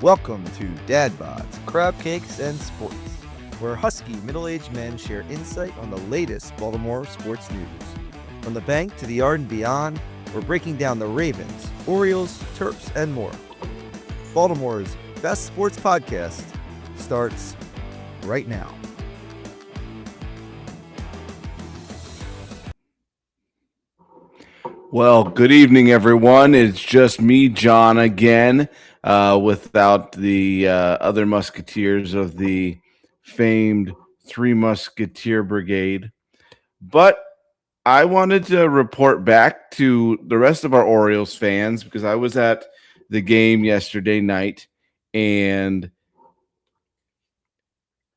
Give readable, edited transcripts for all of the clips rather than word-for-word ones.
Welcome to Dad Bods, Crab Cakes, and Sports, where husky middle-aged men share insight on the latest Baltimore sports news. From the bank to the yard and beyond, we're breaking down the Ravens, Orioles, Terps, and more. Baltimore's best sports podcast starts right now. Well, good evening, everyone. It's just me, John, again, without the other musketeers of the famed Three Musketeer Brigade. But I wanted to report back to the rest of our Orioles fans because I was at the game yesterday night and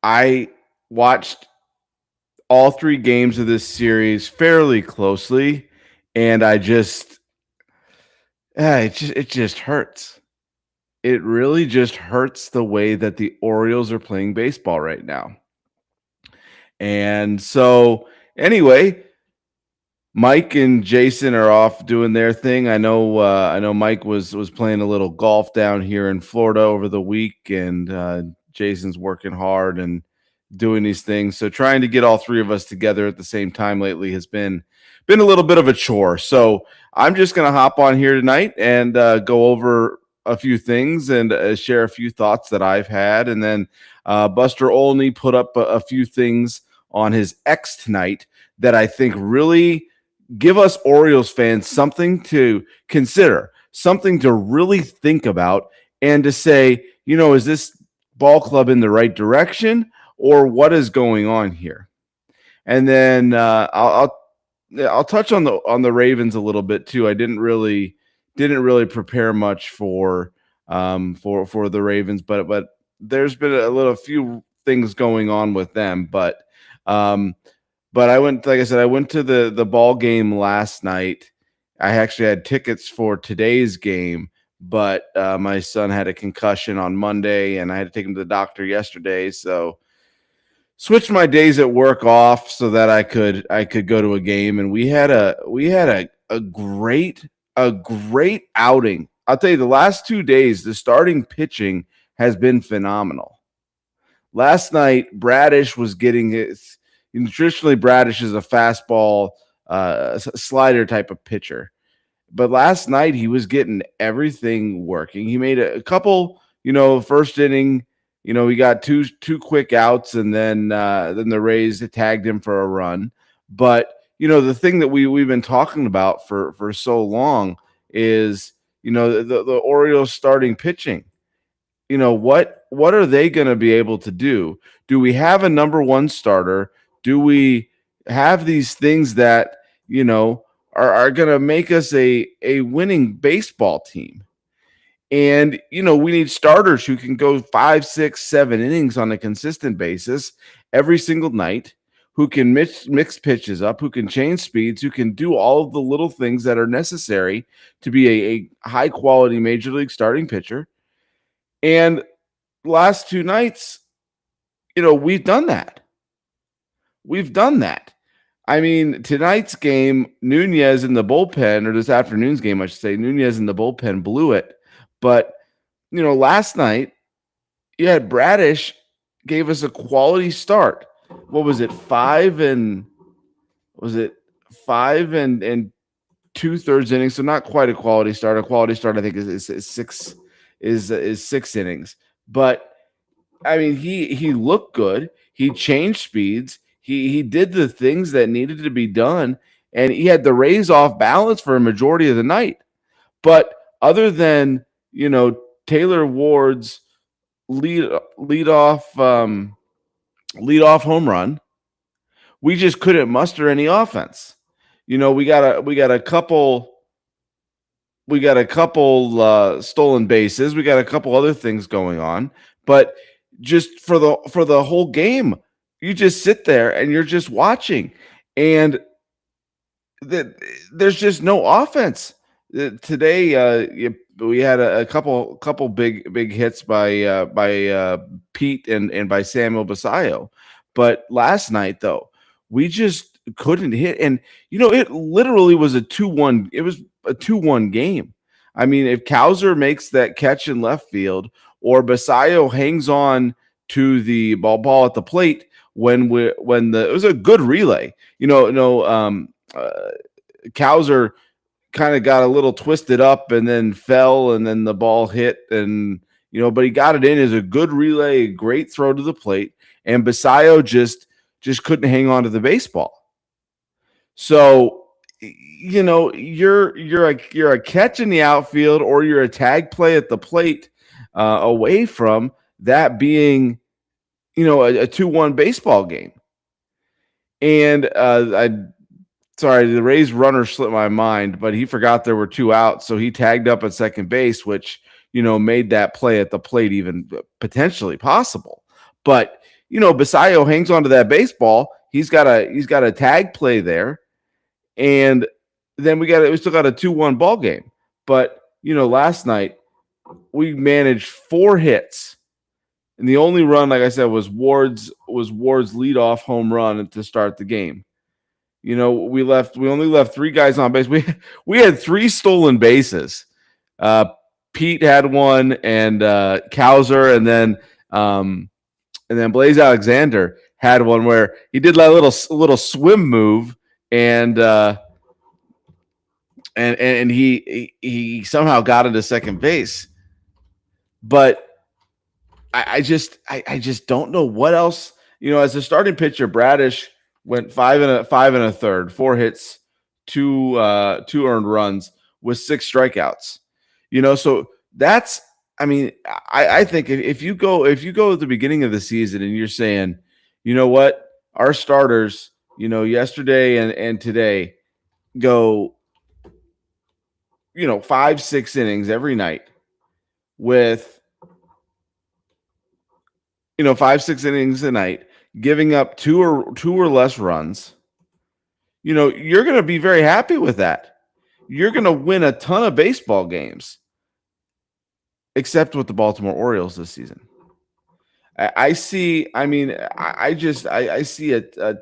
I watched all three games of this series fairly closely, and it just hurts. It really just hurts the way that the Orioles are playing baseball right now. And so, anyway, Mike and Jason are off doing their thing. I know Mike was playing a little golf down here in Florida over the week, and Jason's working hard and doing these things. So trying to get all three of us together at the same time lately has been a little bit of a chore. So I'm just going to hop on here tonight and go over a few things and share a few thoughts that I've had. And then Buster Olney put up a few things on his X tonight that I think really give us Orioles fans something to consider, something to really think about, and to say, is this ball club in the right direction, or what is going on here? And then I'll touch on the Ravens a little bit too. I didn't really prepare much for the Ravens, but there's been a few things going on with them. But I went, like I said, I went to the ball game last night. I actually had tickets for today's game, but my son had a concussion on Monday, and I had to take him to the doctor yesterday. So switched my days at work off so that I could go to a game, and we had a great outing. I'll tell you, the last 2 days, the starting pitching has been phenomenal. Last night, Bradish was getting his. Traditionally, Bradish is a fastball slider type of pitcher, but last night he was getting everything working. He made a couple, first inning. He got two quick outs, and then the Rays tagged him for a run. But the thing that we've been talking about for so long is the Orioles starting pitching. What are they going to be able to do? Do we have a number one starter? Do we have these things that are going to make us a winning baseball team? And, we need starters who can go 5, 6, 7 innings on a consistent basis every single night, who can mix pitches up, who can change speeds, who can do all of the little things that are necessary to be a high-quality major league starting pitcher. And last 2 nights, we've done that. We've done that. I mean, tonight's game, Nunez in the bullpen, or this afternoon's game, I should say, Nunez in the bullpen blew it. But, last night, you had Bradish gave us a quality start. What was it? 5 and 2/3 innings. So not quite a quality start. A quality start, I think, is 6 innings. But I mean, he looked good. He changed speeds. He did the things that needed to be done, and he had the Rays off balance for a majority of the night. But other than Taylor Ward's lead off home run, we just couldn't muster any offense. We got a couple stolen bases. We got a couple other things going on, but just for the whole game, you just sit there and you're just watching, and there's just no offense. Today, we had a couple big hits by Pete and by Samuel Basayo, but last night though, we just couldn't hit, and it literally was a 2-1. It was a 2-1 game. I mean, if Cowser makes that catch in left field, or Basayo hangs on to the ball at the plate when it was a good relay. Cowser kind of got a little twisted up and then fell, and then the ball hit, and but he got it in as a good relay, a great throw to the plate, and Basayo just couldn't hang on to the baseball. So you're a catch in the outfield, or you're a tag play at the plate, away from that being a 2-1 baseball game. And the Rays runner slipped my mind, but he forgot there were 2 outs, so he tagged up at second base, which made that play at the plate even potentially possible. But Basayo hangs onto that baseball. He's got a tag play there, and then we still got a 2-1 ball game. But last night we managed 4 hits, and the only run, like I said, was Ward's leadoff home run to start the game. We only left 3 guys on base. We had 3 stolen bases. Pete had one, and Cowser, and then Blaze Alexander had one where he did that little swim move, and he somehow got into second base. But I just don't know what else. As a starting pitcher, Bradish went 5 1/3, 4 hits, 2 earned runs with 6 strikeouts. So that's, I think if you go at the beginning of the season and you're saying, what, our starters, yesterday and today go, 5-6 innings every night with 5-6 innings a night, giving up 2 or less runs, you're going to be very happy with that. You're going to win a ton of baseball games, except with the Baltimore Orioles this season. I see a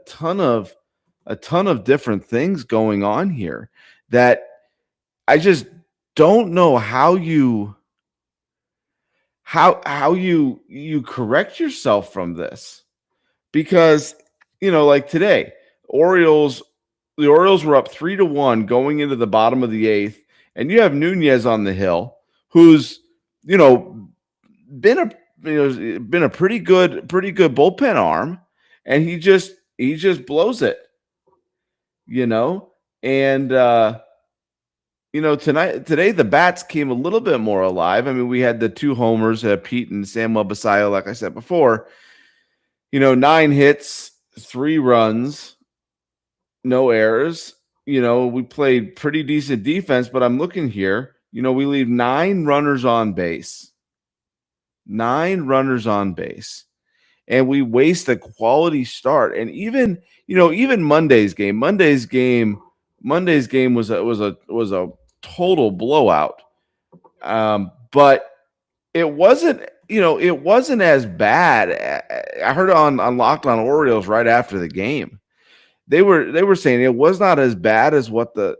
ton of different things going on here that I just don't know how you correct yourself from this. Because, like today, the Orioles were up 3-1 going into the bottom of the 8th, and you have Nunez on the hill, who's, been a pretty good bullpen arm, and he just blows it, and today the bats came a little bit more alive. We had the 2 homers, Pete and Samuel Basayo, like I said before. 9 hits, 3 runs, no errors. We played pretty decent defense, but I'm looking here. We leave 9 runners on base. 9 runners on base. And we waste a quality start. And even Monday's game was a total blowout. But it wasn't as bad. I heard on Locked On Orioles right after the game. They were saying it was not as bad as what the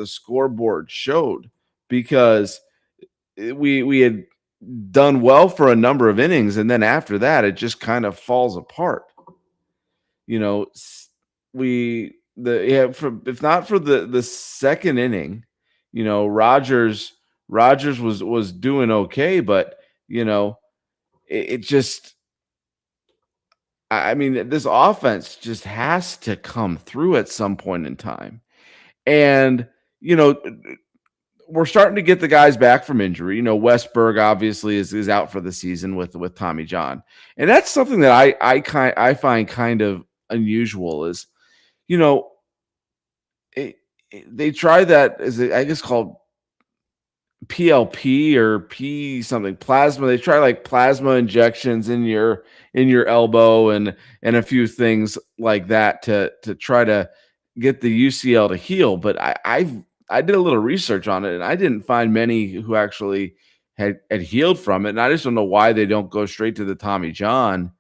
scoreboard showed, because we had done well for a number of innings, and then after that it just kind of falls apart. If not for the second inning, Rogers was doing okay, but it just, this offense just has to come through at some point in time. And, we're starting to get the guys back from injury. Westberg obviously is out for the season with Tommy John. And that's something that I find kind of unusual is, they try that, I guess called PLP or P something, plasma. They try like plasma injections in your elbow and a few things like that to try to get the UCL to heal. But I did a little research on it, and I didn't find many who actually had healed from it. And I just don't know why they don't go straight to the Tommy John,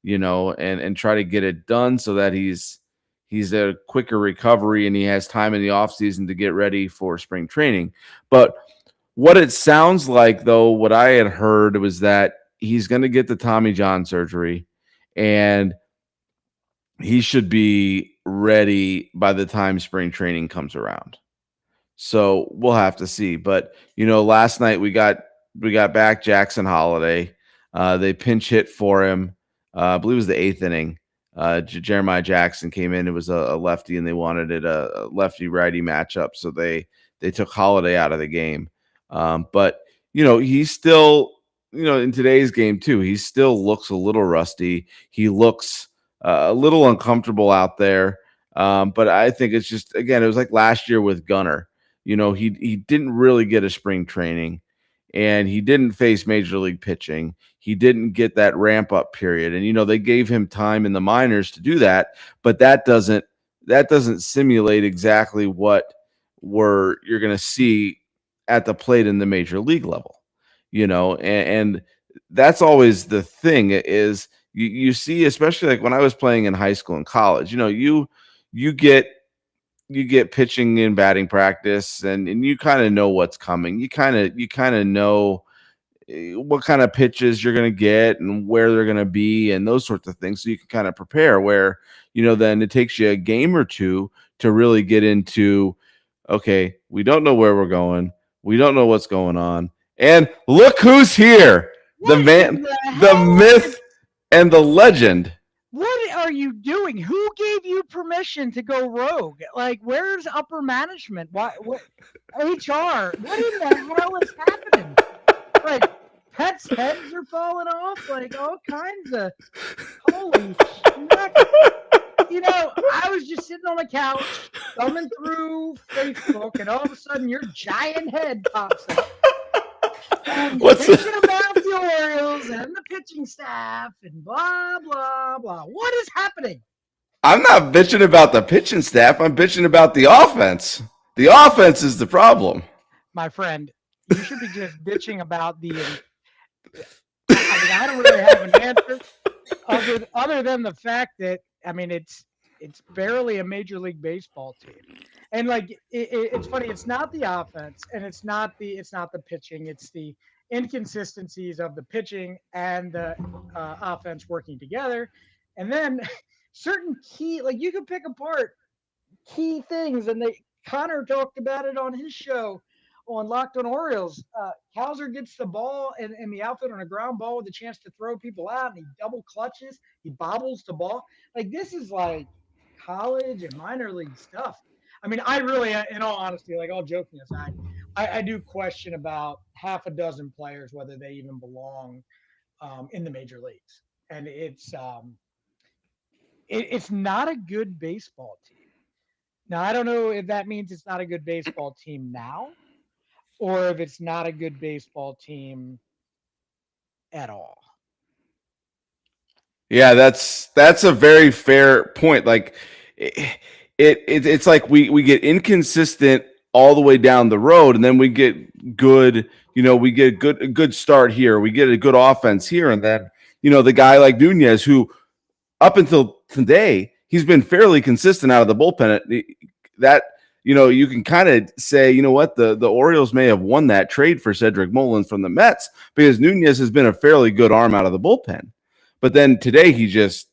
and try to get it done so that he's a quicker recovery and he has time in the offseason to get ready for spring training. But What it sounds like, though, what I had heard was that he's going to get the Tommy John surgery, and he should be ready by the time spring training comes around. So we'll have to see. But last night we got back Jackson Holiday. They pinch hit for him. I believe it was the eighth inning. Jeremiah Jackson came in. It was a lefty, and they wanted it a lefty righty matchup, so they took Holiday out of the game. But he's still in today's game too. He still looks a little rusty. He looks a little uncomfortable out there. But I think it's just, again, it was like last year with Gunnar. He didn't really get a spring training, and he didn't face major league pitching. He didn't get that ramp up period, and they gave him time in the minors to do that, but that doesn't simulate exactly what you're going to see at the plate in the major league level. And that's always the thing is you see, especially like when I was playing in high school and college, you get pitching and batting practice, and you kind of know what's coming. You kind of know what kind of pitches you're going to get and where they're going to be and those sorts of things, so you can kind of prepare. Where then it takes you a game or two to really get into, okay, we don't know where we're going, we don't know what's going on, and look who's here, the What in man, the the hell? myth, and the legend. What are you doing? Who gave you permission to go rogue? Like, where's upper management? What HR? What in the hell is happening? Like, pets' heads are falling off. Like, all kinds of holy schmack. I was just sitting on the couch, thumbing through Facebook, and all of a sudden your giant head pops up. And What's bitching about the Orioles and the pitching staff and blah, blah, blah. What is happening? I'm not bitching about the pitching staff. I'm bitching about the offense. The offense is the problem. My friend, you should be just bitching about I don't really have an answer other than the fact that, it's barely a Major League Baseball team. And like it's funny, it's not the offense and it's not the pitching, it's the inconsistencies of the pitching and the offense working together. And then certain key, like you can pick apart key things, and Connor talked about it on his show on Locked on Orioles. Hauser gets the ball in the outfield on a ground ball with a chance to throw people out, and he double clutches, he bobbles the ball. Like, this is like college and minor league stuff. I really, in all honesty, like, all joking aside, I do question about half a dozen players whether they even belong in the major leagues, and it's not a good baseball team. Now, I don't know if that means it's not a good baseball team now, or if it's not a good baseball team at all. Yeah, that's a very fair point. Like it's like we get inconsistent all the way down the road, and then we get good. We get a good start here. We get a good offense here, and then the guy like Nunez, who up until today he's been fairly consistent out of the bullpen. That you can kind of say, what, the Orioles may have won that trade for Cedric Mullins from the Mets, because Nunez has been a fairly good arm out of the bullpen. But then today he just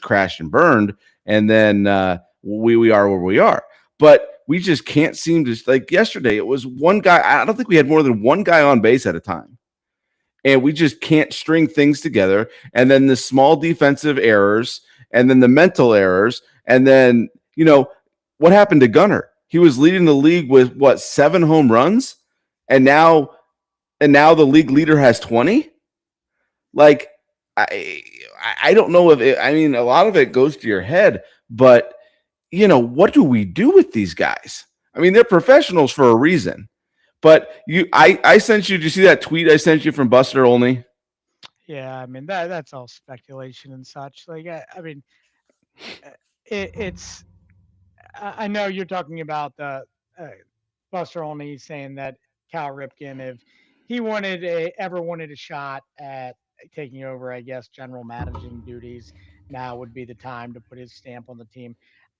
crashed and burned, and then we are where we are. But we just can't seem to, like yesterday, it was one guy. I don't think we had more than one guy on base at a time. And we just can't string things together. And then the small defensive errors, and then the mental errors, and then, what happened to Gunnar? He was leading the league with 7 home runs, and now the league leader has 20. Like, I don't know if a lot of it goes to your head, but what do we do with these guys? They're professionals for a reason. But I sent you. Did you see that tweet I sent you from Buster Olney? Yeah, that's all speculation and such. Like, it's. I know you're talking about the Buster Olney saying that Cal Ripken, if he ever wanted a shot at taking over, I guess, general managing duties, now would be the time to put his stamp on the team.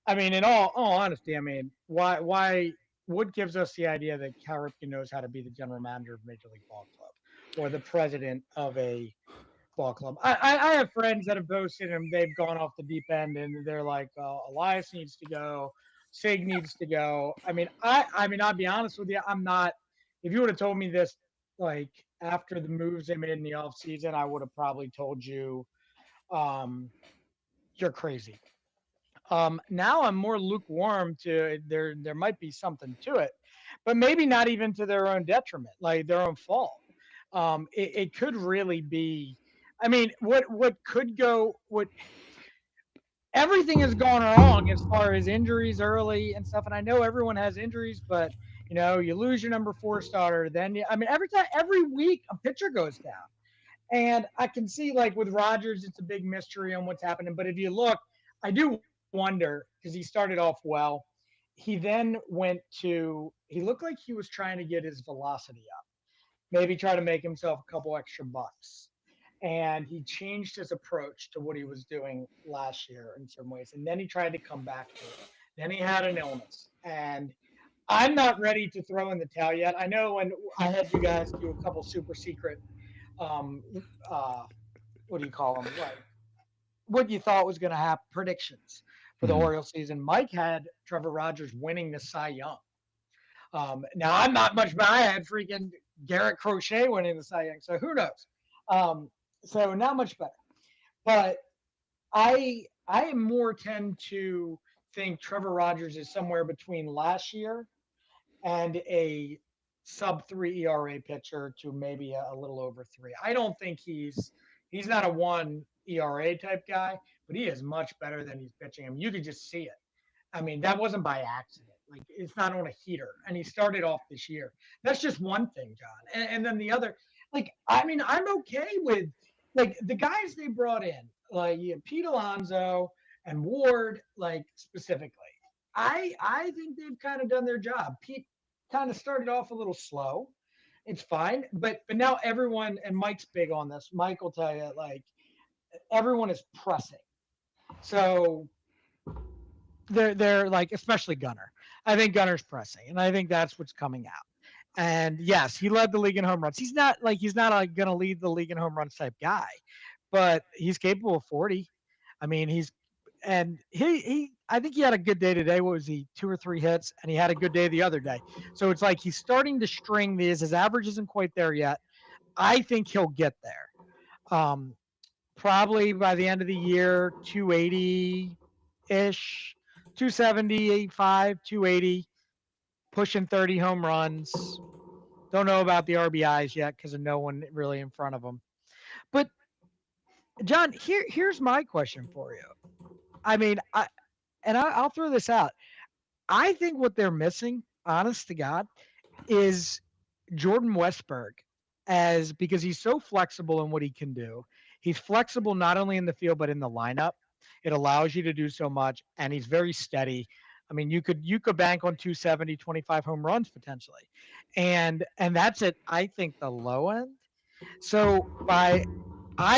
In all honesty, why what gives us the idea that Cal Ripken knows how to be the general manager of Major League Ball Club or the president of a ball club? I have friends that have posted and they've gone off the deep end and they're like, Elias needs to go, Sig needs to go. I mean, I'll be honest with you, I'm not. If you would have told me this like after the moves they made in the offseason, I would have probably told you, um, you're crazy. Now I'm more lukewarm to there might be something to it, but maybe not even to their own detriment, like their own fault. It could really be. I mean, what could go what everything has gone wrong as far as injuries early and stuff. And I know everyone has injuries, but you lose your number 4 starter, then every week a pitcher goes down. And I can see like with Rogers, it's a big mystery on what's happening. But if you look, I do wonder because he started off well. He then he looked like he was trying to get his velocity up, maybe try to make himself a couple extra bucks. And he changed his approach to what he was doing last year in some ways. And then he tried to come back to it. Then he had an illness. And I'm not ready to throw in the towel yet. I know when I had you guys do a couple super secret um what do you call them, like what you thought was going to happen, predictions for the Orioles season. Mike had Trevor Rogers winning the Cy Young. Now I'm not much, but I had freaking Garrett Crochet winning the Cy Young, so who knows. So not much better, but I am more tend to think Trevor Rogers is somewhere between last year and a sub 3 ERA pitcher to maybe a little over 3. I don't think he's not a 1 ERA type guy, but he is much better than he's pitching him. You could just see it. I mean, that wasn't by accident. Like, it's not on a heater, and he started off this year. That's just one thing, John. And then the other, like, I mean, I'm okay with like the guys they brought in, like Pete Alonso and Ward, like specifically. I think they've kind of done their job. Pete kind of started off a little slow. It's fine, but now everyone, and Mike's big on this. Mike will tell you, like, everyone is pressing. So they're like, especially Gunnar. I think Gunner's pressing, and I think that's what's coming out. And yes, he led the league in home runs. He's not like going to lead the league in home runs type guy, but he's capable of 40. I mean, he I think he had a good day today. What was he, 2 or 3 hits? And he had a good day the other day. So it's like he's starting to string these. His average isn't quite there yet. I think he'll get there. Probably by the end of the year, 280-ish, 270, 85, 280, pushing 30 home runs. Don't know about the RBIs yet because of no one really in front of him. But, John, here's my question for you. I mean, I'll throw this out. I think what they're missing, honest to God, is Jordan Westberg, because he's so flexible in what he can do. He's flexible not only in the field but in the lineup. It allows you to do so much, and he's very steady. I mean, you could bank on 270, 25 home runs potentially, and that's it. I think the low end. So I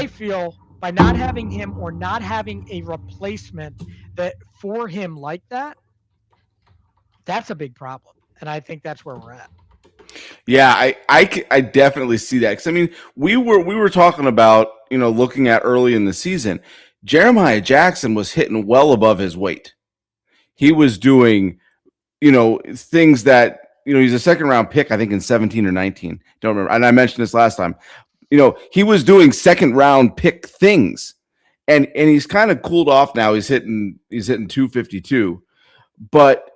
feel by not having him or not having a replacement that for him like that, that's a big problem. And I think that's where we're at. Yeah, I definitely see that. Because I mean, we were talking about, looking at early in the season, Jeremiah Jackson was hitting well above his weight. He was doing, things that, he's a second round pick, I think in 17 or 19. Don't remember. And I mentioned this last time. He was doing second round pick things, and he's kind of cooled off now. He's hitting 252, but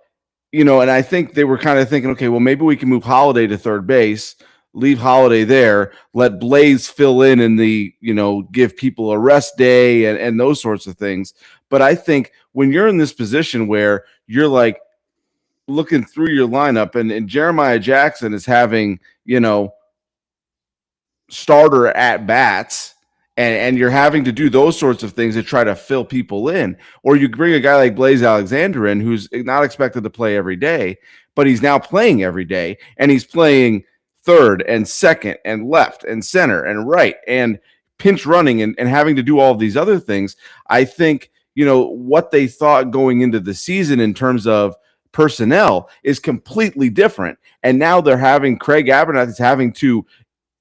and I think they were kind of thinking, okay, well, maybe we can move Holiday to third base, leave Holiday there, let Blaze fill in the, give people a rest day and those sorts of things. But I think when you're in this position where you're like looking through your lineup and Jeremiah Jackson is having, starter at bats, and you're having to do those sorts of things to try to fill people in, or you bring a guy like Blaze Alexander in who's not expected to play every day, but he's now playing every day, and he's playing third and second and left and center and right and pinch running and having to do all of these other things. I think, what they thought going into the season in terms of personnel is completely different. And now they're having Craig Abernathy is having to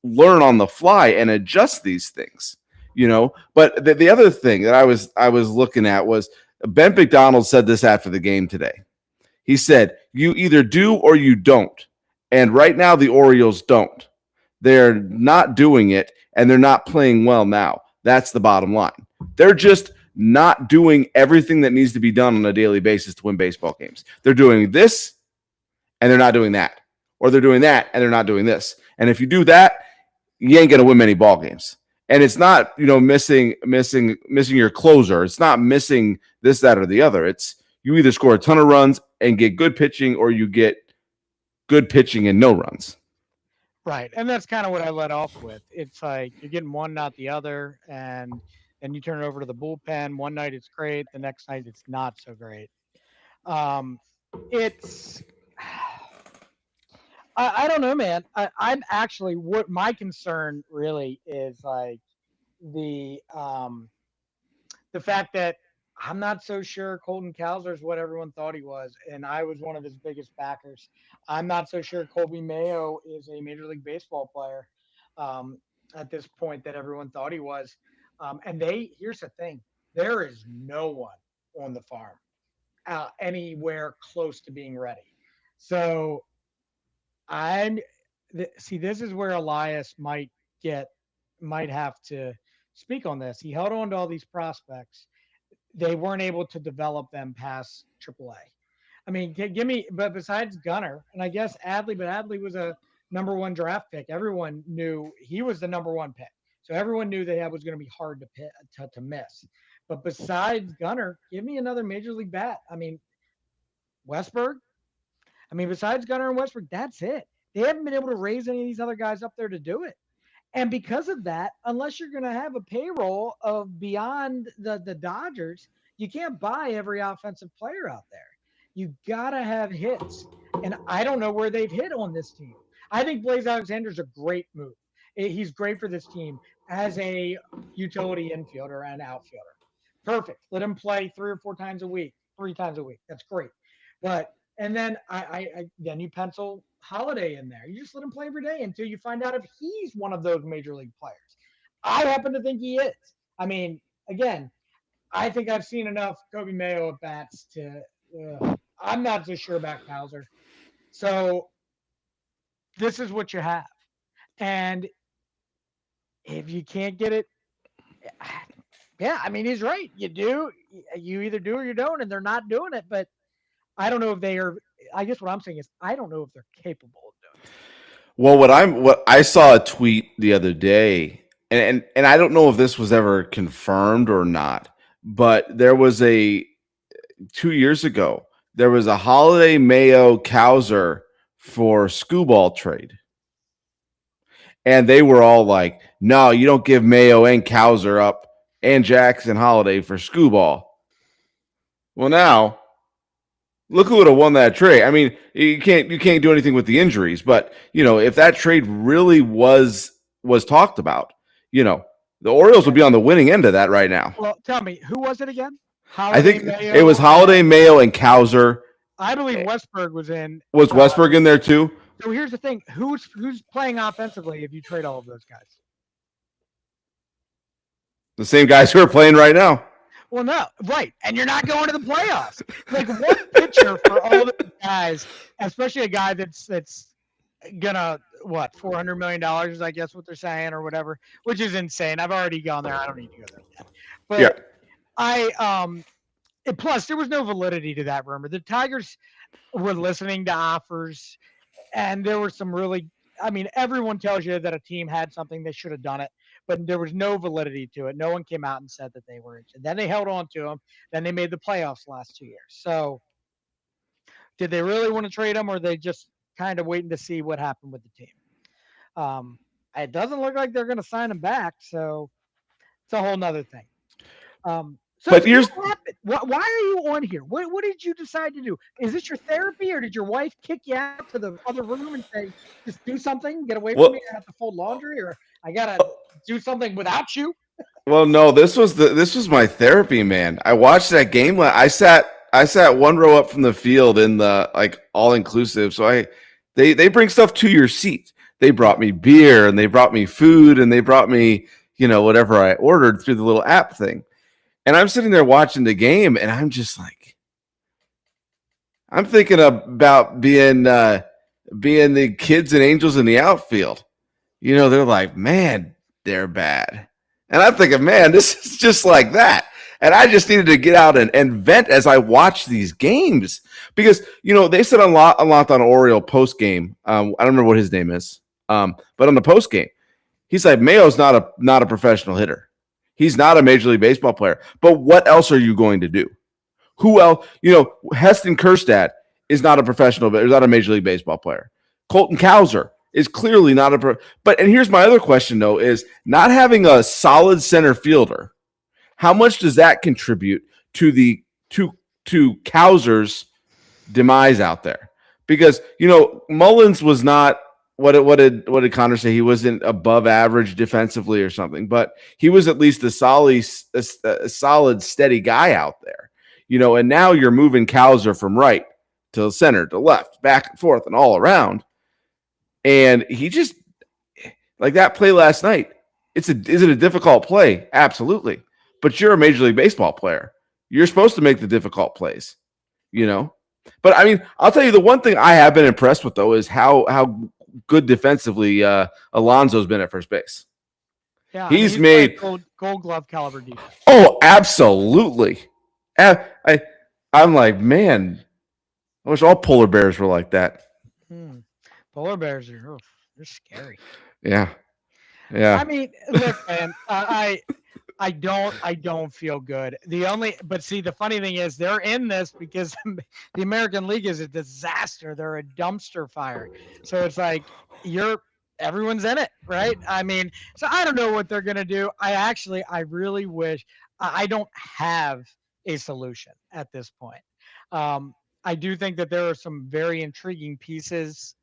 learn on the fly and adjust these things, But the other thing that I was looking at was Ben McDonald said this after the game today. He said, you either do or you don't. And right now the Orioles don't. They're not doing it, and they're not playing well now. That's the bottom line. They're just not doing everything that needs to be done on a daily basis to win baseball games. They're doing this, and they're not doing that. Or they're doing that, and they're not doing this. And if you do that, you ain't going to win many ball games. And it's not, missing your closer. It's not missing this, that, or the other. It's you either score a ton of runs and get good pitching, or you get good pitching and no runs. Right. And that's kind of what I led off with. It's like you're getting one, not the other. And then you turn it over to the bullpen. One night it's great. The next night it's not so great. I don't know, man. I'm actually, what my concern really is like the fact that I'm not so sure Colton Cowser is what everyone thought he was, and I was one of his biggest backers. I'm not so sure Colby Mayo is a Major League Baseball player at this point that everyone thought he was. And here's the thing, there is no one on the farm anywhere close to being ready. So this is where Elias might have to speak on this. He held on to all these prospects. They weren't able to develop them past AAA. I mean, but besides Gunnar, and I guess Adley, but Adley was a number 1 draft pick. Everyone knew he was the number 1 pick. So everyone knew that was going to be hard to miss. But besides Gunnar, give me another Major League bat. I mean, Westberg. I mean, besides Gunnar and Westberg, that's it. They haven't been able to raise any of these other guys up there to do it. And because of that, unless you're going to have a payroll of beyond the Dodgers, you can't buy every offensive player out there. You got to have hits. And I don't know where they've hit on this team. I think Blaze Alexander's a great move. He's great for this team as a utility infielder and outfielder. Perfect. Let him play 3 or 4 times a week, 3 times a week. That's great. And then then you pencil Holiday in there. You just let him play every day until you find out if he's one of those Major League players. I happen to think he is. I mean, again, I think I've seen enough Kobe Mayo at bats to I'm not so sure about Cowser. So this is what you have. And if you can't get it, yeah, I mean, he's right. You either do or you don't, and they're not doing it. But I don't know if they are. I guess what I'm saying is I don't know if they're capable of doing it. Well, what I saw a tweet the other day, and I don't know if this was ever confirmed or not, but there was 2 years ago, there was a Holiday Mayo Cowser for Skubal trade. And they were all like, no, you don't give Mayo and Cowser up and Jackson Holiday for Skubal. Well, now look who would have won that trade. I mean, you can't do anything with the injuries, but if that trade really was talked about, the Orioles would be on the winning end of that right now. Well, tell me, who was it again? I think Mayo, it was Holiday, Mayo, and Cowser. I believe Westberg was in. Was Westberg in there too? So here's the thing: who's playing offensively if you trade all of those guys? The same guys who are playing right now. Well, no, right, and you're not going to the playoffs. Like one pitcher for all the guys, especially a guy that's gonna $400 million is I guess what they're saying or whatever, which is insane. I've already gone there. I don't need to go there yet. But yeah. Plus there was no validity to that rumor. The Tigers were listening to offers, and there were some really. I mean, everyone tells you that a team had something, they should have done it. But there was no validity to it. No one came out and said that they were interested. Then they held on to him. Then they made the playoffs last 2 years. So did they really want to trade him, or are they just kind of waiting to see what happened with the team? It doesn't look like they're going to sign him back. So it's a whole nother thing. But here's why are you on here? What did you decide to do? Is this your therapy, or did your wife kick you out to the other room and say, just do something, get away from me, I have to fold laundry, or I gotta do something without you? Well, no, this was my therapy, man. I watched that game. I sat sat one row up from the field in the like all inclusive. So they bring stuff to your seat. They brought me beer and they brought me food and they brought me, whatever I ordered through the little app thing. And I'm sitting there watching the game and I'm just like, I'm thinking about being the kids and angels in the outfield. They're like, man, they're bad. And I'm thinking, man, this is just like that. And I just needed to get out and vent as I watch these games because, they said a lot on Oriole post game. I don't remember what his name is. But on the post game, he's like, Mayo's not a professional hitter. He's not a Major League Baseball player. But what else are you going to do? Who else? Heston Kjerstad is not a professional, but he's not a Major League Baseball player. Colton Cowser is clearly not and here's my other question though, is not having a solid center fielder. How much does that contribute to to Cowser's demise out there? Because Mullins was not what did Connor say? He wasn't above average defensively or something, but he was at least a solid, steady guy out there. And now you're moving Cowser from right to center to left, back and forth, and all around. And he just like that play last night. Is it a difficult play? Absolutely. But you're a Major League Baseball player. You're supposed to make the difficult plays, But I mean, I'll tell you the one thing I have been impressed with though is how good defensively Alonso's been at first base. Yeah, he's made gold glove caliber defense. Oh, absolutely. I'm like, man, I wish all polar bears were like that. Polar bears they're scary. Yeah. I mean, look, man, I don't feel good. But see, the funny thing is they're in this because the American League is a disaster. They're a dumpster fire. So it's like everyone's in it, right? I mean, so I don't know what they're going to do. I really wish I don't have a solution at this point. I do think that there are some very intriguing pieces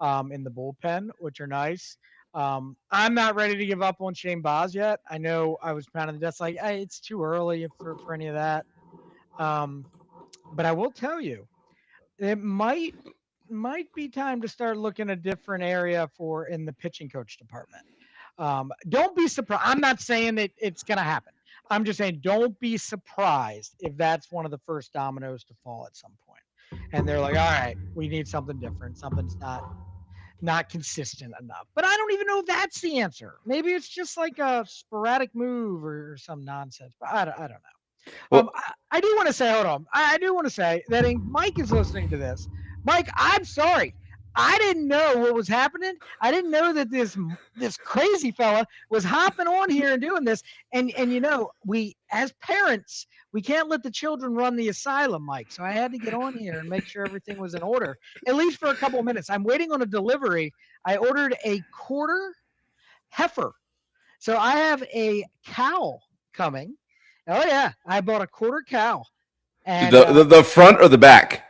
in the bullpen, which are nice. I'm not ready to give up on Shane Baz yet. I know I was pounding the desk like, hey, it's too early for any of that. But I will tell you, it might be time to start looking a different area in the pitching coach department. Don't be surprised. I'm not saying that it's going to happen. I'm just saying don't be surprised if that's one of the first dominoes to fall at some point. And they're like, all right, we need something different. Something's not consistent enough. But I don't even know if that's the answer. Maybe it's just like a sporadic move or some nonsense. But I don't know. Well, I do want to say, hold on. I do want to say that Mike is listening to this. Mike, I'm sorry. I didn't know what was happening. I didn't know that this crazy fella was hopping on here and doing this. And we as parents, we can't let the children run the asylum, Mike. So I had to get on here and make sure everything was in order, at least for a couple of minutes. I'm waiting on a delivery. I ordered a quarter heifer. So I have a cow coming. Oh yeah, I bought a quarter cow. And the front or the back?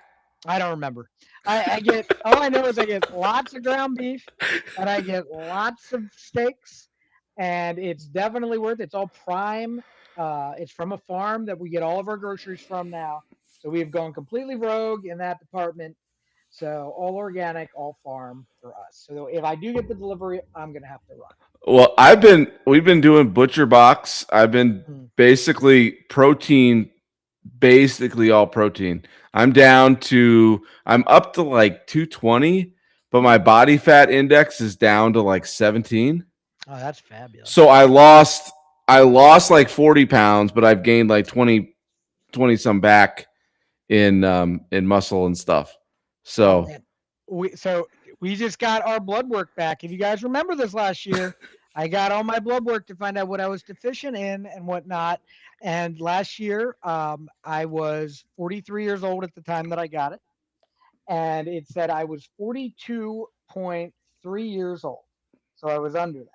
I don't remember. I get all I know is I get lots of ground beef and I get lots of steaks, and it's definitely worth it. It's all prime. It's from a farm that we get all of our groceries from now. So we have gone completely rogue in that department. So all organic, all farm for us. So if I do get the delivery, I'm gonna have to run. Well, we've been doing Butcher Box. I've been basically all protein. I'm up to like 220, but my body fat index is down to like 17. Oh, that's fabulous. So I lost like 40 pounds, but I've gained like 20 some back in muscle and stuff. So we just got our blood work back. If you guys remember this last year, I got all my blood work to find out what I was deficient in and whatnot. And last year, I was 43 years old at the time that I got it. And it said I was 42.3 years old. So I was under that.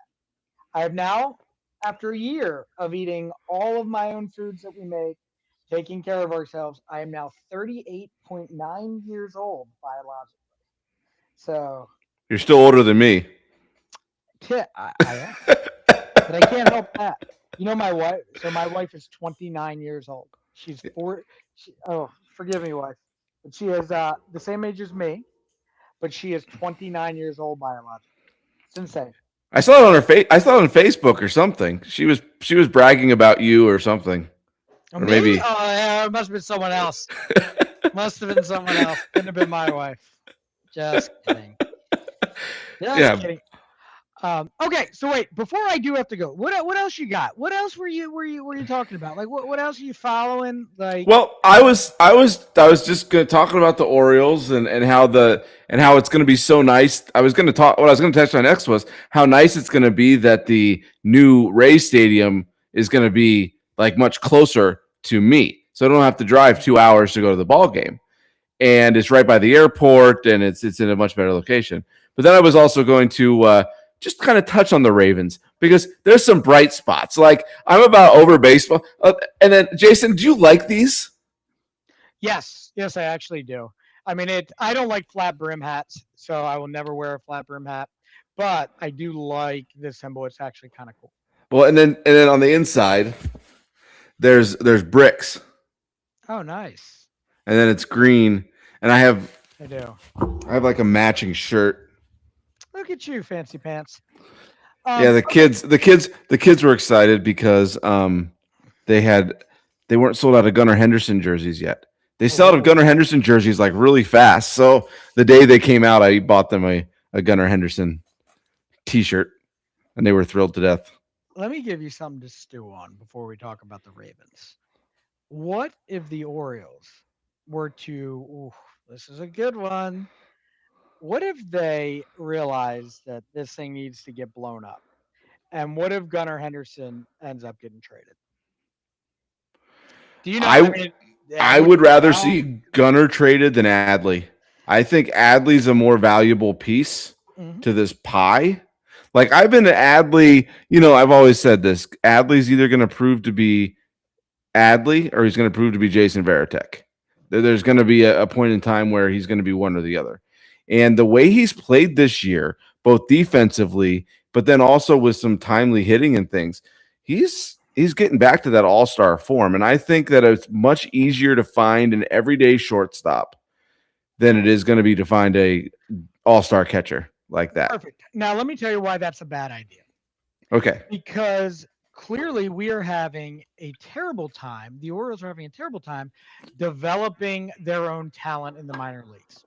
I have now, after a year of eating all of my own foods that we make, taking care of ourselves, I am now 38.9 years old biologically. So you're still older than me. Yeah, I am. But I can't help that. My wife. So my wife is 29 years old. She's Forgive me, wife. But she is the same age as me, but she is 29 years old biologically. It's insane. I saw it on her face. I saw it on Facebook or something. She was bragging about you or something, or Me? maybe. Oh, yeah, it must have been someone else. Must have been someone else. Couldn't have been my wife. Just kidding. Just Yeah. kidding. Okay, so wait, before I do have to go, what else you got? What else were you talking about? Like what else are you following? Like Well, I was just talking about the Orioles and how it's going to be so nice. I was going to talk. What I was going to touch on next was how nice it's going to be that the new Rays Stadium is going to be like much closer to me, so I don't have to drive 2 hours to go to the ball game, and it's right by the airport, and it's in a much better location. But then I was also going to just kind of touch on the Ravens because there's some bright spots. Like I'm about over baseball. And then Jason, do you like these? yes, I actually do. I mean, I don't like flat brim hats, so I will never wear a flat brim hat. But I do like this symbol. It's actually kind of cool. Well, and then on the inside, there's bricks, Oh, nice. and then it's green, and I do. have like a matching shirt. Look at you, fancy pants. Yeah, the kids were excited because they weren't sold out of Gunnar Henderson jerseys yet. They sell out of Gunnar Henderson jerseys like really fast. So the day they came out, I bought them a Gunnar Henderson t-shirt, and they were thrilled to death. Let me give you something to stew on before we talk about the Ravens. What if the Orioles were to? Ooh, this is a good one. What if they realize that this thing needs to get blown up? And what if Gunnar Henderson ends up getting traded? Do you know? I would rather see Gunnar traded than Adley. I think Adley's a more valuable piece to this pie. Like I've been to Adley, I've always said this. Adley's either going to prove to be Adley or he's going to prove to be Jason Varitek. There's going to be a point in time where he's going to be one or the other. And the way he's played this year, both defensively, but then also with some timely hitting and things, he's getting back to that all-star form. And I think that it's much easier to find an everyday shortstop than it is going to be to find a all-star catcher like that. Perfect. Now, let me tell you why that's a bad idea. Okay. Because clearly we are having a terrible time. The Orioles are having a terrible time developing their own talent in the minor leagues.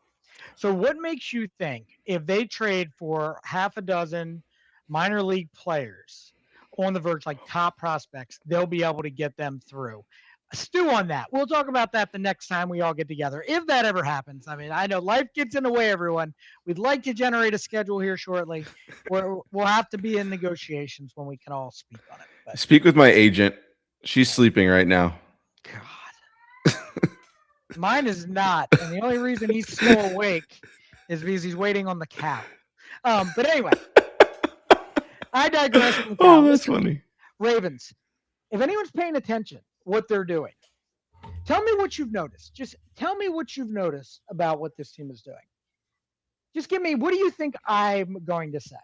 So what makes you think if they trade for half a dozen minor league players on the verge, like top prospects, they'll be able to get them through? Stew on that. We'll talk about that the next time we all get together, if that ever happens. I mean, I know life gets in the way, everyone. We'd like to generate a schedule here shortly. We'll have to be in negotiations when we can all speak on it. But, speak with my agent. She's sleeping right now. God. Mine is not. And the only reason he's still awake is because he's waiting on the cow. But anyway, I digress. Oh, that's funny. Ravens. If anyone's paying attention, what they're doing, tell me what you've noticed. Just tell me what you've noticed about what this team is doing. Just give me, what do you think I'm going to say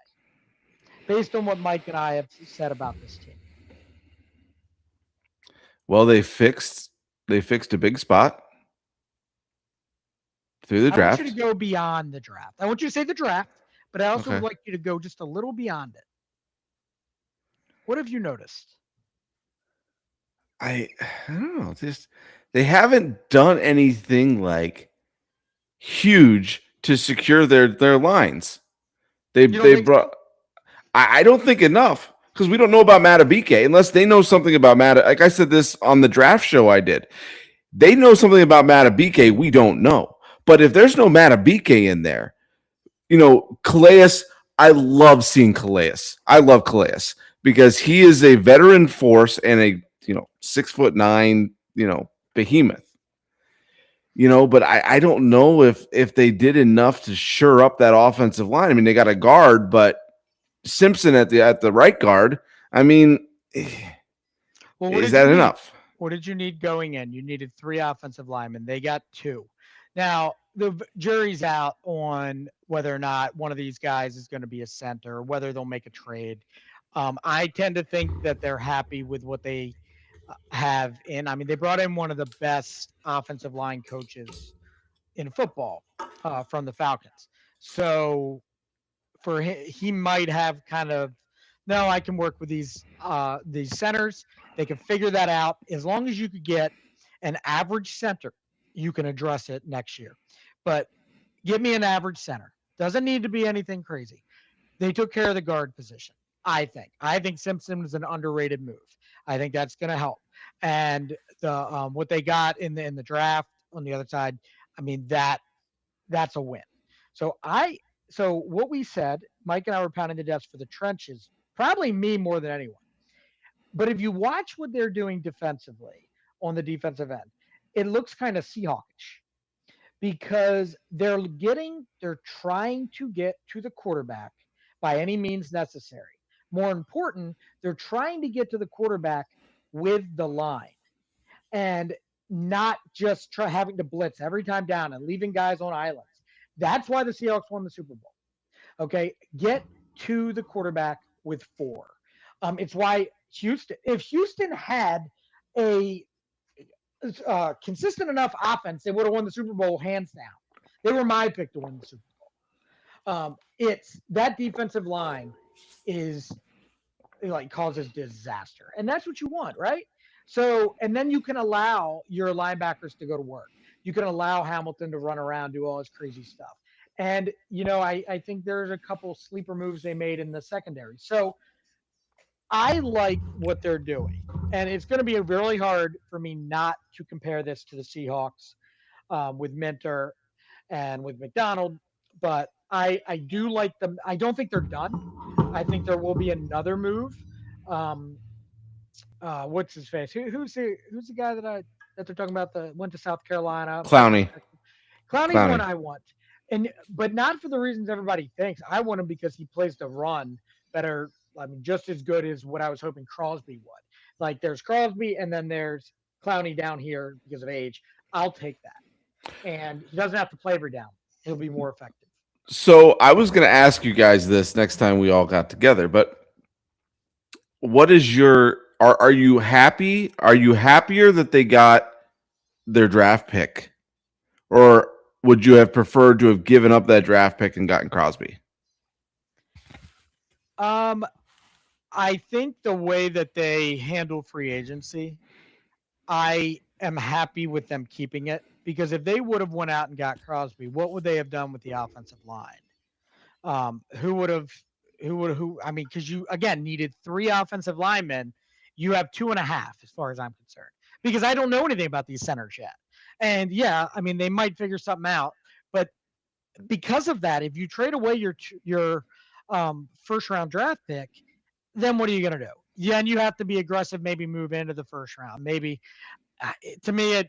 based on what Mike and I have said about this team? Well, they fixed a big spot through the draft. I want you to go beyond the draft. I want you to say the draft, but I also would like you to go just a little beyond it. What have you noticed? I don't know. They haven't done anything like huge to secure their lines. They brought. I don't think enough because we don't know about Matabike unless they know something about Mata. Like I said this on the draft show I did. They know something about Matabike we don't know. But if there's no Matabike in there, Calais, I love seeing Calais. I love Calais because he is a veteran force and a 6'9", behemoth. But I don't know if they did enough to shore up that offensive line. I mean, they got a guard, but Simpson at the right guard. I mean, is that enough? What did you need going in? You needed 3 offensive linemen. They got 2. Now, the jury's out on whether or not one of these guys is going to be a center, or whether they'll make a trade. I tend to think that they're happy with what they have in. I mean, they brought in one of the best offensive line coaches in football from the Falcons. So for him, he might have kind of, no, I can work with these centers. They can figure that out. As long as you could get an average center, you can address it next year. But give me an average center. Doesn't need to be anything crazy. They took care of the guard position. I think. I think Simpson is an underrated move. I think that's going to help. And the what they got in the draft on the other side, I mean that's a win. So what we said, Mike and I were pounding the desk for the trenches, probably me more than anyone. But if you watch what they're doing defensively on the defensive end, it looks kind of Seahawkish because they're trying to get to the quarterback by any means necessary. More important, they're trying to get to the quarterback with the line and not just having to blitz every time down and leaving guys on islands. That's why the Seahawks won the Super Bowl. Okay, get to the quarterback with 4. It's why if Houston had a consistent enough offense, they would have won the Super Bowl hands down. They were my pick to win the Super Bowl. It's that defensive line is causes disaster, and that's what you want, right? So, and then you can allow your linebackers to go to work. You can allow Hamilton to run around, do all his crazy stuff. And, I think there's a couple sleeper moves they made in the secondary. So I like what they're doing. And it's going to be really hard for me not to compare this to the Seahawks with Minter and with McDonald. But I do like them. I don't think they're done. I think there will be another move. What's his face? Who's the guy that they're talking about that went to South Carolina? Clowney. Clowney's one I want, but not for the reasons everybody thinks. I want him because he plays the run better. I mean, just as good as what I was hoping Crosby would. Like there's Crosby, and then there's Clowney down here because of age. I'll take that, and he doesn't have to play every down. He'll be more effective. So I was going to ask you guys this next time we all got together, but what is are you happy? Are you happier that they got their draft pick, or would you have preferred to have given up that draft pick and gotten Crosby? I think the way that they handle free agency, I am happy with them keeping it, because if they would have went out and got Crosby, what would they have done with the offensive line? I mean, because you again needed 3 offensive linemen. You have 2.5 as far as I'm concerned, because I don't know anything about these centers yet. And yeah, I mean, they might figure something out, but because of that, if you trade away your first round draft pick, then what are you going to do? Yeah, and you have to be aggressive, maybe move into the first round. Maybe to me,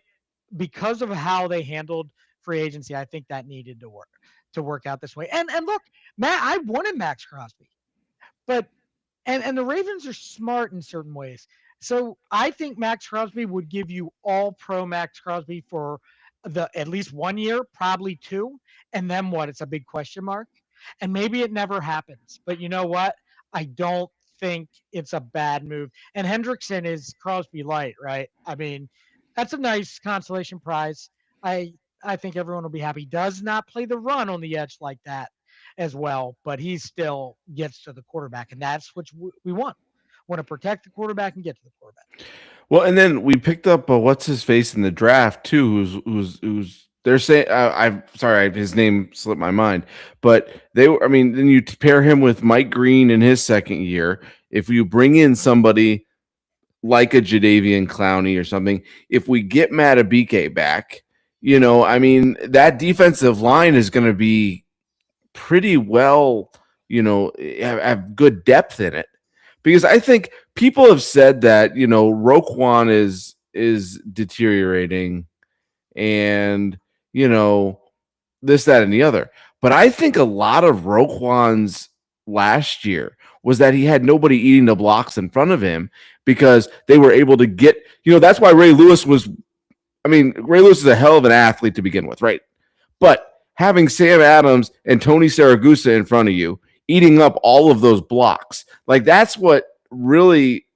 because of how they handled free agency, I think that needed to work out this way. And look, Matt, I wanted Max Crosby, but and the Ravens are smart in certain ways. So I think Max Crosby would give you all pro Max Crosby for at least 1 year, probably 2, and then what? It's a big question mark, and maybe it never happens. But you know what? I don't think it's a bad move. And Hendrickson is Crosby light, right? I mean, that's a nice consolation prize. I think everyone will be happy. Does not play the run on the edge like that as well, but he still gets to the quarterback, and that's what we want. Want to protect the quarterback and get to the quarterback. Well, and then we picked up what's his face in the draft too, who's they're saying I'm sorry, his name slipped my mind, but I mean, then you pair him with Mike Green in his second year. If you bring in somebody like a Jadeveon Clowney or something, if we get Madubuike back, I mean, that defensive line is going to be pretty well, have good depth in it. Because I think people have said that, Roquan is deteriorating and, this, that, and the other. But I think a lot of Roquan's last year was that he had nobody eating the blocks in front of him, because they were able to get, that's why Ray Lewis is a hell of an athlete to begin with, right? But having Sam Adams and Tony Saragusa in front of you, eating up all of those blocks, like that's what really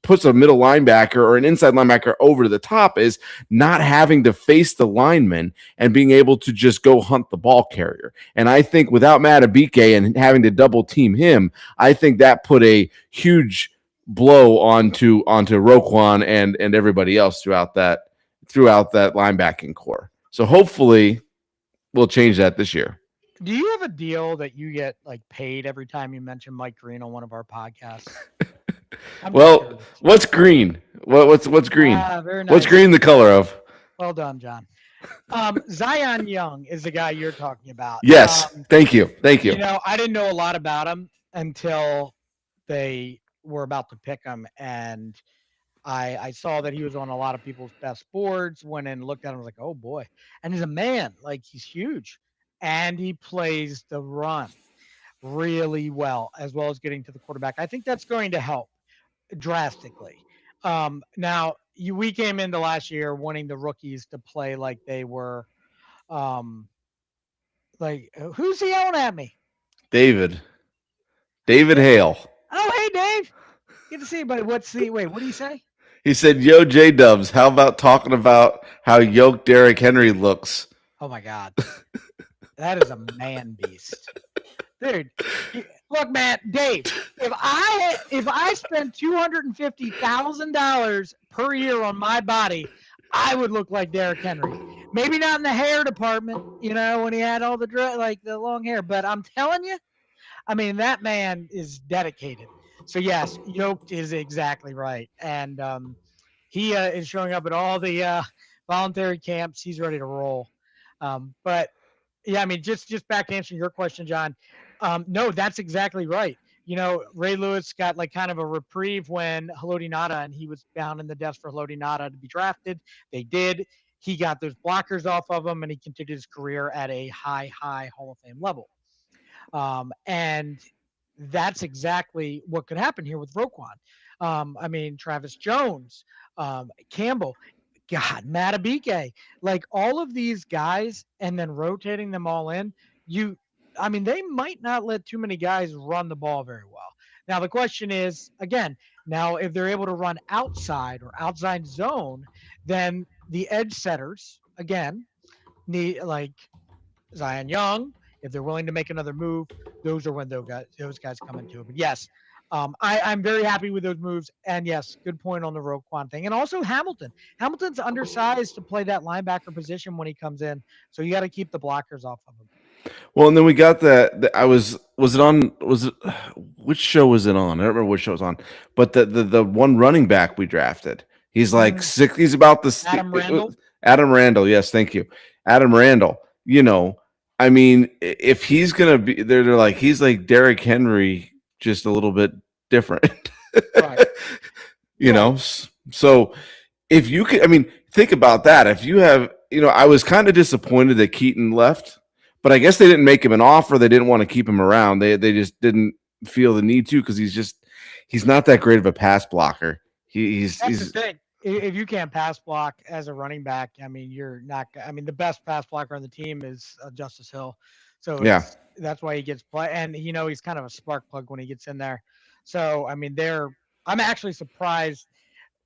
puts a middle linebacker or an inside linebacker over the top is not having to face the lineman and being able to just go hunt the ball carrier. And I think without Matabike and having to double team him, I think that put a huge blow onto Roquan and everybody else throughout that linebacking core. So hopefully we'll change that this year. Do you have a deal that you get like paid every time you mention Mike Green on one of our podcasts? Well, what's green? What's green? Very nice. What's green the color of? Well done, John. Zion Young is the guy you're talking about. Yes. Thank you. You know, I didn't know a lot about him until they were about to pick him, and I saw that he was on a lot of people's best boards. Went and looked at him, I was like, oh boy. And he's a man, like he's huge. And he plays the run really well as getting to the quarterback. I think that's going to help drastically. Now, we came into last year wanting the rookies to play like they were like, who's he yelling at me? David Hale. Oh, hey, Dave. Good to see you, buddy. What do you say? He said, yo, J-Dubs, how about talking about how yoked Derrick Henry looks? Oh, my God. That is a man beast. Dude, look, man, Dave, if I spent $250,000 per year on my body, I would look like Derrick Henry. Maybe not in the hair department, you know, when he had all the the long hair, but I'm telling you, I mean, that man is dedicated. So yes, yoked is exactly right. And he is showing up at all the voluntary camps. He's ready to roll. But yeah, I mean, just back to answering your question, John. No, that's exactly right. You know, Ray Lewis got like kind of a reprieve when Haloti Ngata, and he was bound in the desk for Haloti Ngata to be drafted. They did. He got those blockers off of him, and he continued his career at a high Hall of Fame level. And that's exactly what could happen here with Roquan. I mean, Travis Jones, Campbell, God, Matabike, like all of these guys, and then rotating them all in. I mean, they might not let too many guys run the ball very well. Now, the question is, again, now if they're able to run outside or outside zone, then the edge setters, again, need like Zion Young. If they're willing to make another move, those are when those guys come into it. But yes, I'm very happy with those moves. And yes, good point on the Roquan thing. And also Hamilton. Hamilton's undersized to play that linebacker position when he comes in. So you got to keep the blockers off of him. Well, and then we got which show was it on? I don't remember which show it was on, but the one running back we drafted, he's like six. He's about the Adam Randall. Adam Randall. Yes. Thank you. Adam Randall, you know, I mean, if he's going to be there, they're like, he's like Derrick Henry, just a little bit different, Right. you know? So if you could, I mean, think about that. If you have, you know, I was kind of disappointed that Keaton left, but I guess they didn't make him an offer. They didn't want to keep him around. They just didn't feel the need to, because he's not that great of a pass blocker. He's the thing. If you can't pass block as a running back, I mean, you're not. I mean, the best pass blocker on the team is Justice Hill, so yeah, that's why he gets play. And you know, he's kind of a spark plug when he gets in there. So I mean, I'm actually surprised.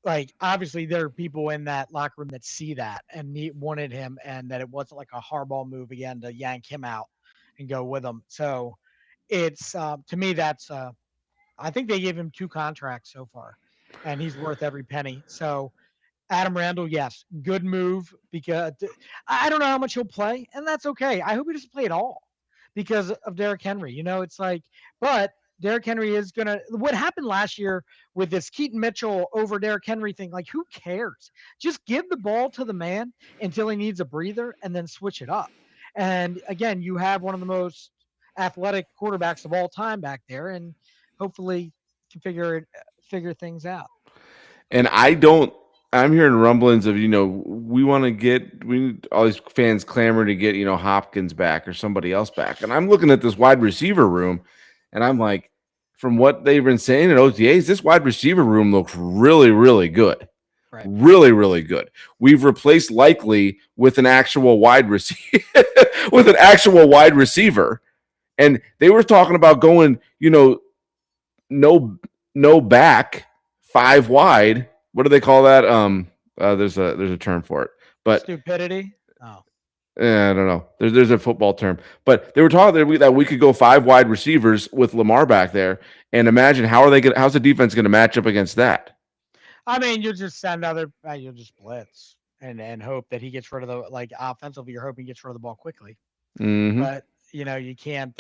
Like, obviously, there are people in that locker room that see that and wanted him, and that it wasn't like a hardball move again to yank him out and go with him. So it's to me, that's I think they gave him 2 contracts so far, and he's worth every penny. So Adam Randall, yes, good move, because I don't know how much he'll play, and that's okay. I hope he doesn't play at all because of Derrick Henry. You know, it's like, but Derrick Henry is going to – what happened last year with this Keaton Mitchell over Derrick Henry thing, like, who cares? Just give the ball to the man until he needs a breather and then switch it up. And, again, you have one of the most athletic quarterbacks of all time back there, and hopefully can figure things out. And I'm hearing rumblings of, you know, we need all these fans clamor to get, you know, Hopkins back or somebody else back. And I'm looking at this wide receiver room, and I'm like, from what they've been saying at OTAs, this wide receiver room looks really, really good. Right. Really, really good. We've replaced Likely with an actual wide receiver, And they were talking about going, you know, no back 5 wide. What do they call that? There's a term for it, but Stupidity. Oh, I don't know. There's a football term, but they were talking that we could go 5 wide receivers with Lamar back there, and imagine how's the defense going to match up against that? I mean, you'll just you'll just blitz and hope that he gets rid of the offensively. You're hoping he gets rid of the ball quickly, Mm-hmm. but you can't.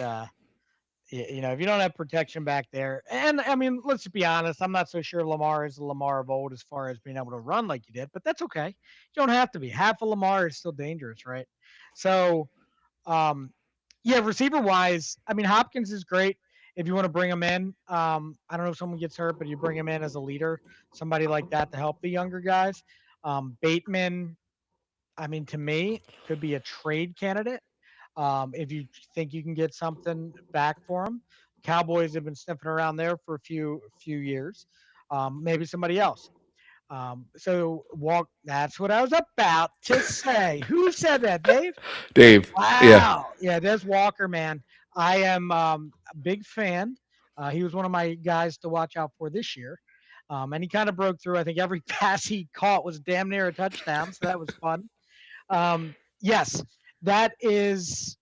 If you don't have protection back there, and I mean, let's be honest, I'm not so sure Lamar is the Lamar of old as far as being able to run like you did, but that's okay. You don't have to be. Half of Lamar is still dangerous, right? So, receiver wise, I mean, Hopkins is great if you want to bring him in. I don't know if someone gets hurt, but you bring him in as a leader, somebody like that to help the younger guys. Bateman, I mean, to me, could be a trade candidate. If you think you can get something back for him. Cowboys have been sniffing around there for a few years. Maybe somebody else. That's what I was about to say. Who said that, Dave? Dave. Wow. Yeah, there's Walker, man. I am a big fan. He was one of my guys to watch out for this year. And he kind of broke through. I think every pass he caught was damn near a touchdown. So that was fun. Yes, that is.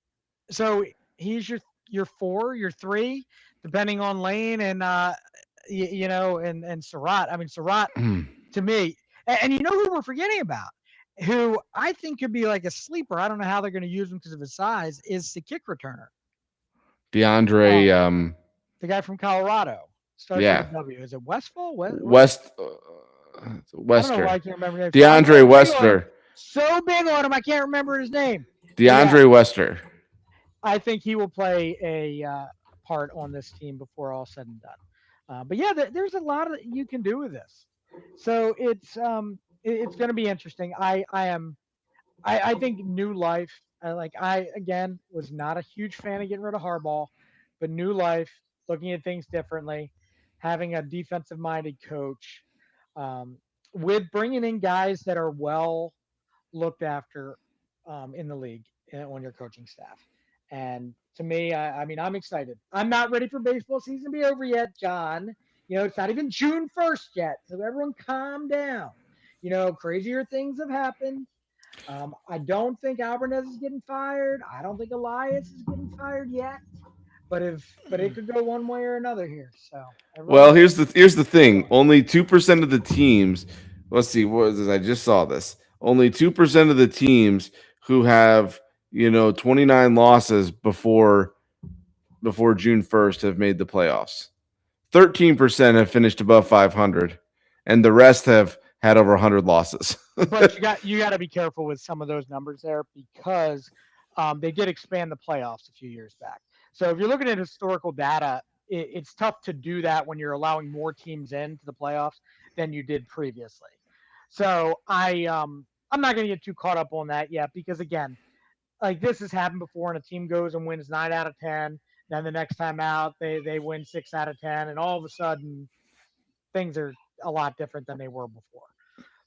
So he's your 4, your 3, depending on lane and and Surratt. I mean, Surratt to me, and you know who we're forgetting about, who I think could be like a sleeper. I don't know how they're going to use him because of his size. Is the kick returner DeAndre? The guy from Colorado. Starts with a W. Is it Westfall? Wester. I don't know why I can't remember. DeAndre Wester. So big on him, I can't remember his name. DeAndre Wester. I think he will play a part on this team before all said and done. But yeah, there's a lot that you can do with this. So it's going to be interesting. I think new life. I again was not a huge fan of getting rid of Harbaugh, but new life, looking at things differently, having a defensive minded coach, with bringing in guys that are well looked after in the league on your coaching staff. And to me, I mean, I'm excited. I'm not ready for baseball season to be over yet, John. It's not even June 1st yet. So everyone calm down. Crazier things have happened. I don't think Alvarez is getting fired. I don't think Elias is getting fired yet. But it could go one way or another here. So here's the thing. Only 2% of the teams. Let's see. What is this? I just saw this. Only 2% of the teams who have 29 losses before June 1st have made the playoffs. 13% have finished above 500, and the rest have had over 100 losses. But you got to be careful with some of those numbers there because they did expand the playoffs a few years back. So if you're looking at historical data, it's tough to do that when you're allowing more teams into the playoffs than you did previously. So I'm not going to get too caught up on that yet because, again, like this has happened before and a team goes and wins 9 out of 10. Then the next time out, they win 6 out of 10. And all of a sudden, things are a lot different than they were before.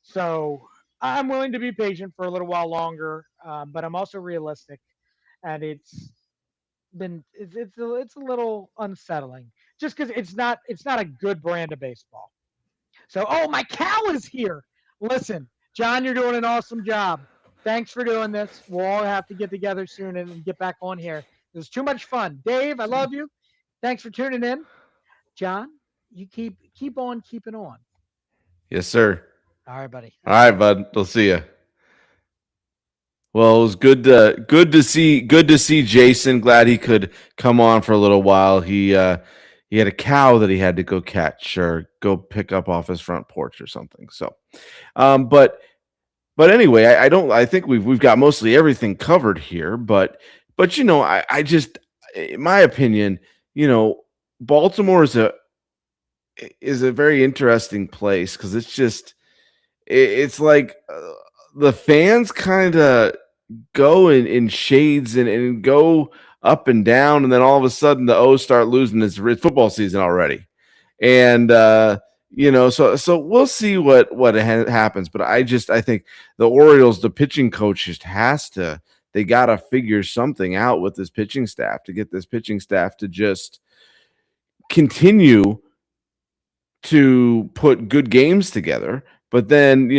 So I'm willing to be patient for a little while longer, but I'm also realistic. And it's a little unsettling just because it's not a good brand of baseball. So, my cow is here. Listen, John, you're doing an awesome job. Thanks for doing this. We'll all have to get together soon and get back on here. It was too much fun. Dave, I love you. Thanks for tuning in. John, you keep on keeping on. Yes, sir. All right, buddy. All right, bud. We'll see you. Well, it was good to see Jason. Glad he could come on for a little while. He had a cow that he had to go catch or go pick up off his front porch or something. So, but anyway, I think we've got mostly everything covered here. But I just, in my opinion, Baltimore is a very interesting place because it's like the fans kind of go in shades and go up and down, and then all of a sudden the O's start losing. It's football season already, and so we'll see what happens. But I think the Orioles, the pitching coach just they got to figure something out with this pitching staff to get this pitching staff to just continue to put good games together. But then,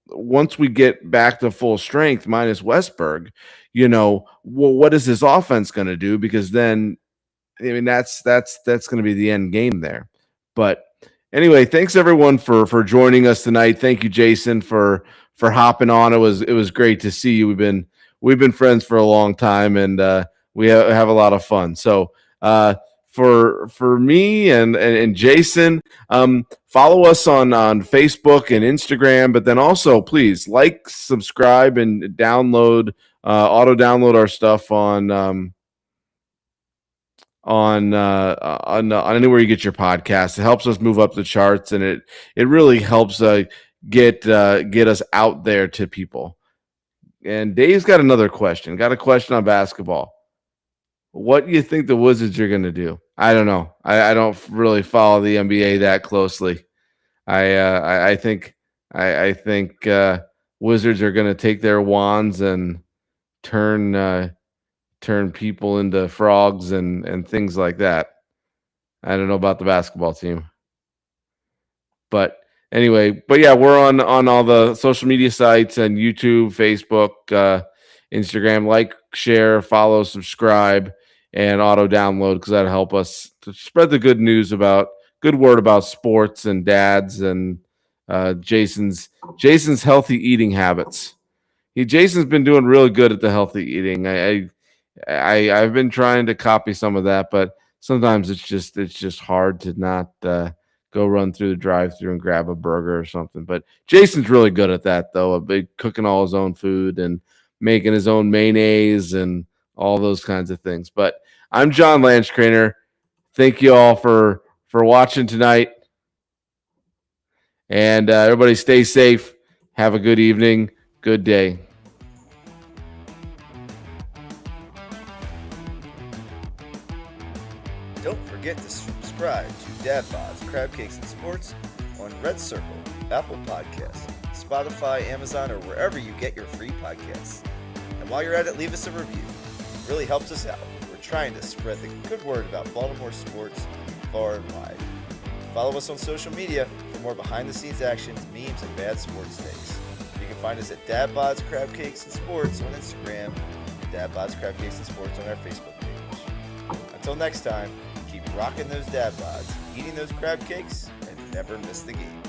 once we get back to full strength minus Westberg, well, what is his offense going to do? Because then, I mean, that's going to be the end game there. But anyway, thanks everyone for joining us tonight. Thank you, Jason, for hopping on. It was great to see you. We've been friends for a long time, and we have a lot of fun. So for me and Jason, follow us on Facebook and Instagram, but then also please like, subscribe, and auto download our stuff on anywhere you get your podcast. It helps us move up the charts, and it really helps get us out there to people. And Dave's got another question. Got a question on basketball. What do you think the Wizards are going to do? I don't know. I don't really follow the NBA that closely. I think Wizards are going to take their wands and turn people into frogs and things like that. I don't know about the basketball team. But anyway, yeah, we're on all the social media sites and YouTube, Facebook, Instagram. Like, share, follow, subscribe, and auto download, because that'll help us to spread the good word about sports and dads and Jason's healthy eating habits. Jason's been doing really good at the healthy eating. I've been trying to copy some of that, but sometimes it's just hard to not go run through the drive-thru and grab a burger or something. But Jason's really good at that, though. Cooking all his own food and making his own mayonnaise and all those kinds of things. But I'm John Lanchcraner. Thank you all for watching tonight. And everybody stay safe. Have a good evening. Good day. Don't forget to subscribe to Dad Bods, Crab Cakes, and Sports on Red Circle, Apple Podcasts, Spotify, Amazon, or wherever you get your free podcasts. And while you're at it, leave us a review. It really helps us out. We're trying to spread the good word about Baltimore sports far and wide. Follow us on social media for more behind-the-scenes actions, memes, and bad sports takes. You can find us at Dad Bods, Crab Cakes, and Sports on Instagram, and Dad Bods, Crab Cakes, and Sports on our Facebook page. Until next time, keep rocking those dad bods, eating those crab cakes, and never miss the game.